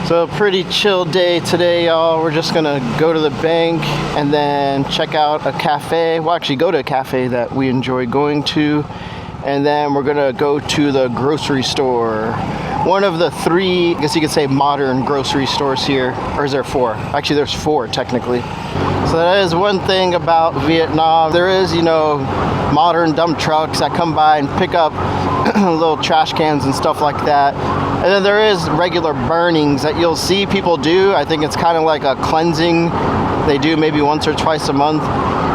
So pretty chill day today, y'all. We're just gonna go to the bank and then check out a cafe. Well, actually go to a cafe that we enjoy going to, and then we're gonna go to the grocery store. One of the three, I guess you could say, modern grocery stores here. Or is there four? Actually, there's four technically. So that is one thing about Vietnam. There is, modern dump trucks that come by and pick up little trash cans and stuff like that. And then there is regular burnings that you'll see people do. I think it's kind of like a cleansing they do maybe once or twice a month.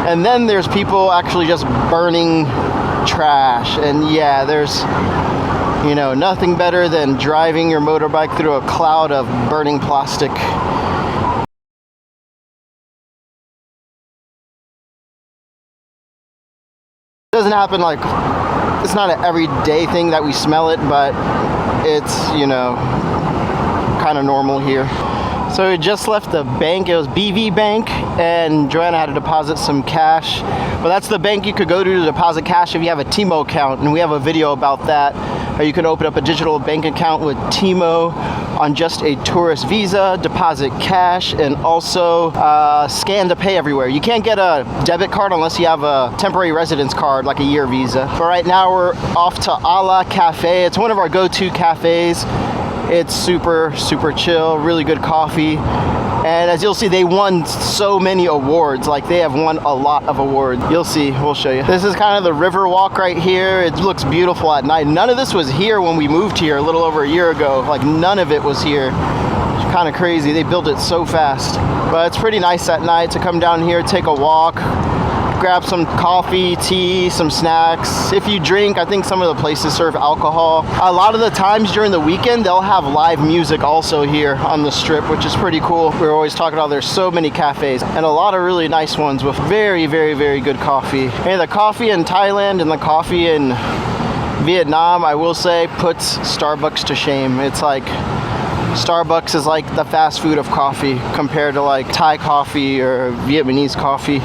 And then there's people actually just burning trash. And yeah, there's nothing better than driving your motorbike through a cloud of burning plastic. It doesn't happen it's not an everyday thing that we smell it, but it's, kind of normal here. So we just left the bank. It was BV Bank, and Joanna had to deposit some cash. But that's the bank you could go to deposit cash if you have a Timo account, and we have a video about that. Or you can open up a digital bank account with Timo on just a tourist visa, deposit cash, and also scan to pay everywhere. You can't get a debit card unless you have a temporary residence card, like a year visa. But right now we're off to Ala Cafe. It's one of our go-to cafes. It's super, super chill, really good coffee. And as you'll see, they won so many awards. They have won a lot of awards. You'll see, we'll show you. This is kind of the river walk right here. It looks beautiful at night. None of this was here when we moved here a little over a year ago. None of it was here. It's kind of crazy. They built it so fast. But it's pretty nice at night to come down here, take a walk, grab some coffee, tea, some snacks. If you drink, I think some of the places serve alcohol. A lot of the times during the weekend, they'll have live music also here on the strip, which is pretty cool. We're always talking about there's so many cafes and a lot of really nice ones with very, very, very good coffee. Hey, the coffee in Thailand and the coffee in Vietnam, I will say, puts Starbucks to shame. It's Starbucks is like the fast food of coffee compared to Thai coffee or Vietnamese coffee.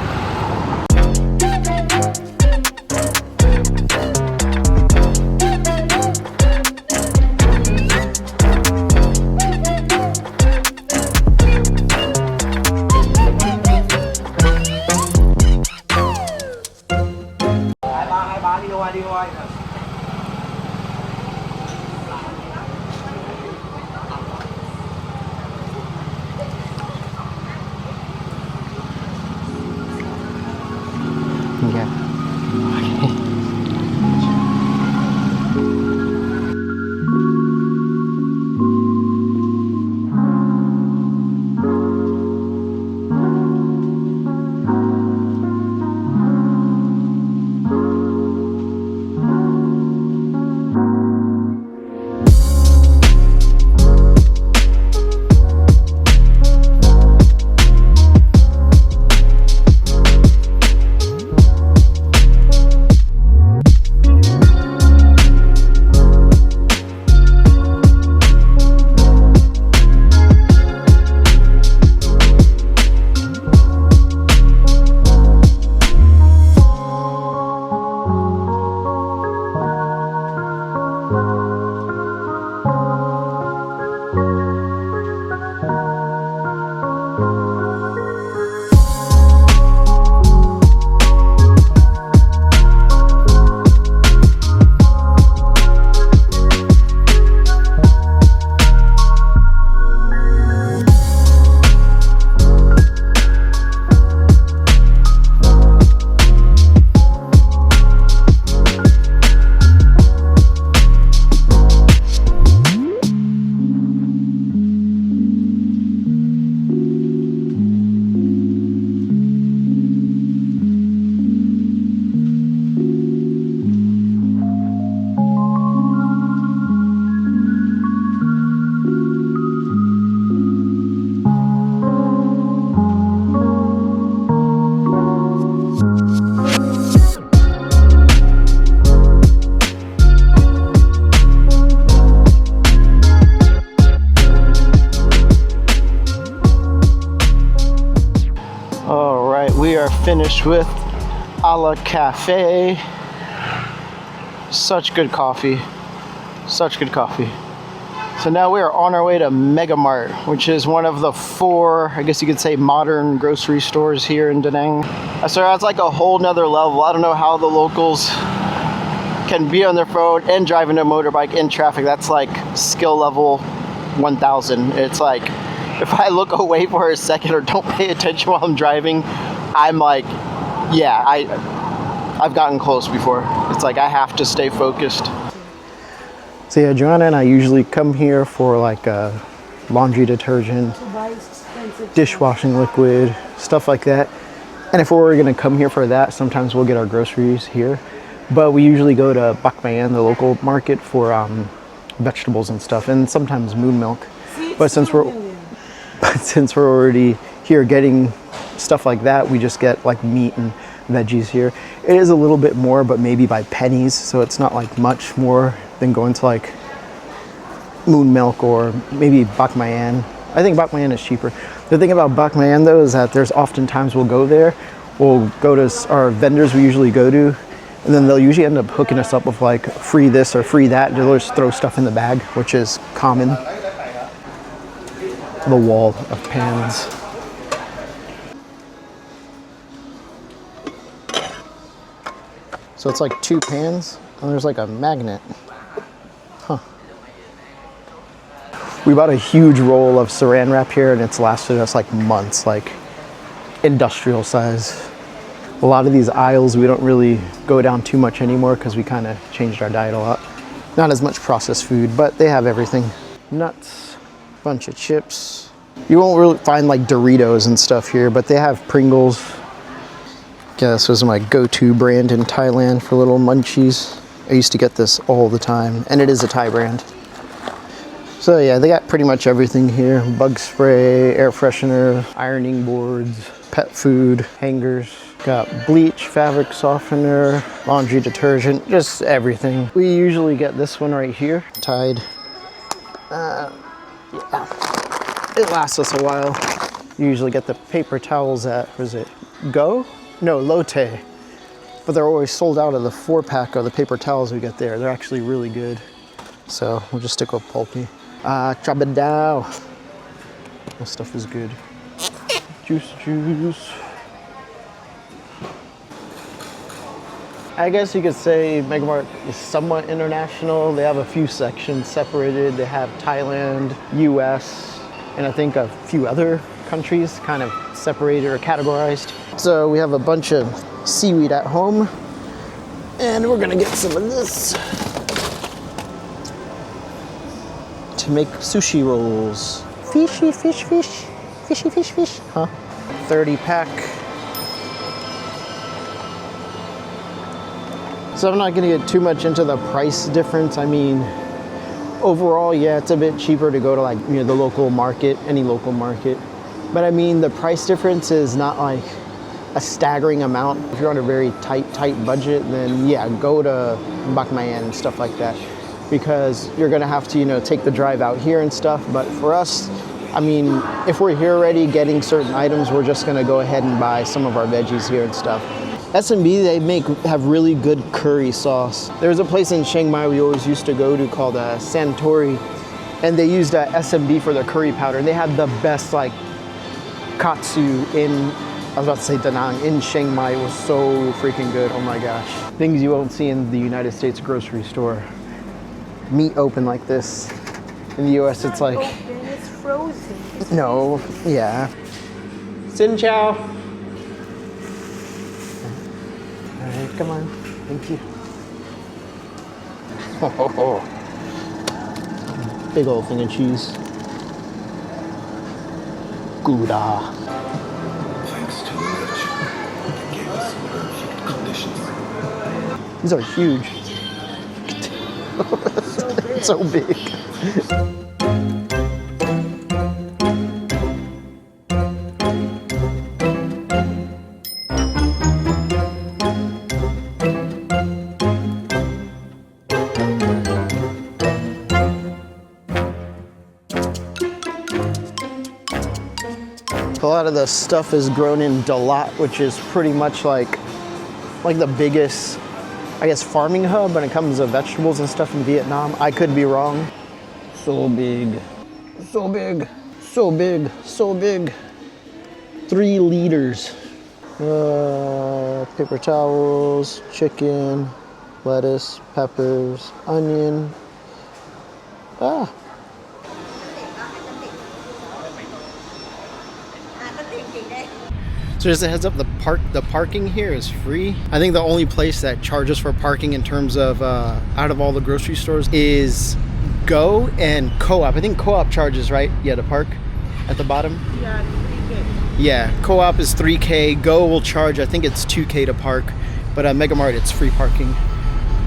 Finished with Ala Cafe. Such good coffee. Such good coffee. So now we are on our way to Mega Mart, which is one of the 4, I guess you could say, modern grocery stores here in Da Nang. So that's like a whole nother level. I don't know how the locals can be on their phone and driving a motorbike in traffic. That's like skill level 1000. It's like, if I look away for a second or don't pay attention while I'm driving, I'm like, yeah, I've gotten close before. It's like I have to stay focused. So yeah, Joanna and I usually come here for like laundry detergent, dishwashing liquid, stuff like that. And if we're gonna come here for that, sometimes we'll get our groceries here. But we usually go to Bak Mayan, the local market, for vegetables and stuff, and sometimes moon milk. But since we're already here getting stuff like that, we just get like meat and veggies here. It is a little bit more, but maybe by pennies, so it's not like much more than going to like moon milk or maybe Bak Mayan. I think Bak Mayan is cheaper. The thing about Bak Mayan though is that there's often times we'll go there, we'll go to our vendors we usually go to, and then they'll usually end up hooking us up with like free this or free that. They'll just throw stuff in the bag, which is common. The wall of pans. So it's like 2 pans, and there's like a magnet. Huh. We bought a huge roll of saran wrap here, and it's lasted us like months, like industrial size. A lot of these aisles we don't really go down too much anymore because we kind of changed our diet a lot. Not as much processed food, but they have everything. Nuts, bunch of chips. You won't really find like Doritos and stuff here, but they have Pringles. Yeah, this was my go-to brand in Thailand for little munchies. I used to get this all the time, and it is a Thai brand. So yeah, they got pretty much everything here. Bug spray, air freshener, ironing boards, pet food, hangers. Got bleach, fabric softener, laundry detergent, just everything. We usually get this one right here, Tide. Yeah, it lasts us a while. You usually get the paper towels at, was it Go? No, Lotte. But they're always sold out of the 4-pack of the paper towels we get there. They're actually really good. So we'll just stick with pulpy. Trabadao. This stuff is good. Juice. I guess you could say Mega Mart is somewhat international. They have a few sections separated. They have Thailand, US, and I think a few other countries kind of separated or categorized. So we have a bunch of seaweed at home, and we're gonna get some of this to make sushi rolls. Fishy fish, huh? 30 pack. So I'm not gonna get too much into the price difference. I mean, overall, yeah, it's a bit cheaper to go to like, you know, the local market, any local market. But I mean, the price difference is not like a staggering amount. If you're on a very tight budget, then yeah, go to Bak Mayan and stuff like that, because you're gonna have to, you know, take the drive out here and stuff. But for us, I mean, if we're here already getting certain items, we're just gonna go ahead and buy some of our veggies here and stuff. S&B, they have really good curry sauce. There's a place in Chiang Mai we always used to go to called Santori, and they used S&B for their curry powder, and they had the best like katsu in, I was about to say danang, in Chiang Mai. It was so freaking good, oh my gosh. Things you won't see in the United States grocery store. Meat open like this. In the US, it's like... Open, it's frozen. No, yeah. Xin chao. All right, come on, thank you. Oh. Big old thing of cheese. Gouda. Thanks to the gave us perfect conditions. These are huge. So big. A lot of the stuff is grown in Dalat, which is pretty much like the biggest, I guess, farming hub when it comes to vegetables and stuff in Vietnam. I could be wrong. So big. So big. So big. So big. 3 liters. Paper towels, chicken, lettuce, peppers, onion. So just a heads up, the parking here is free. I think the only place that charges for parking in terms of out of all the grocery stores is Go and Co-op. I think Co-op charges, right? Yeah, to park at the bottom. Yeah, 3K. Yeah, Co-op is 3K. Go will charge, I think it's 2K to park. But at Mega Mart, it's free parking.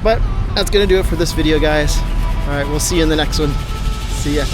But that's gonna do it for this video, guys. All right, we'll see you in the next one. See ya.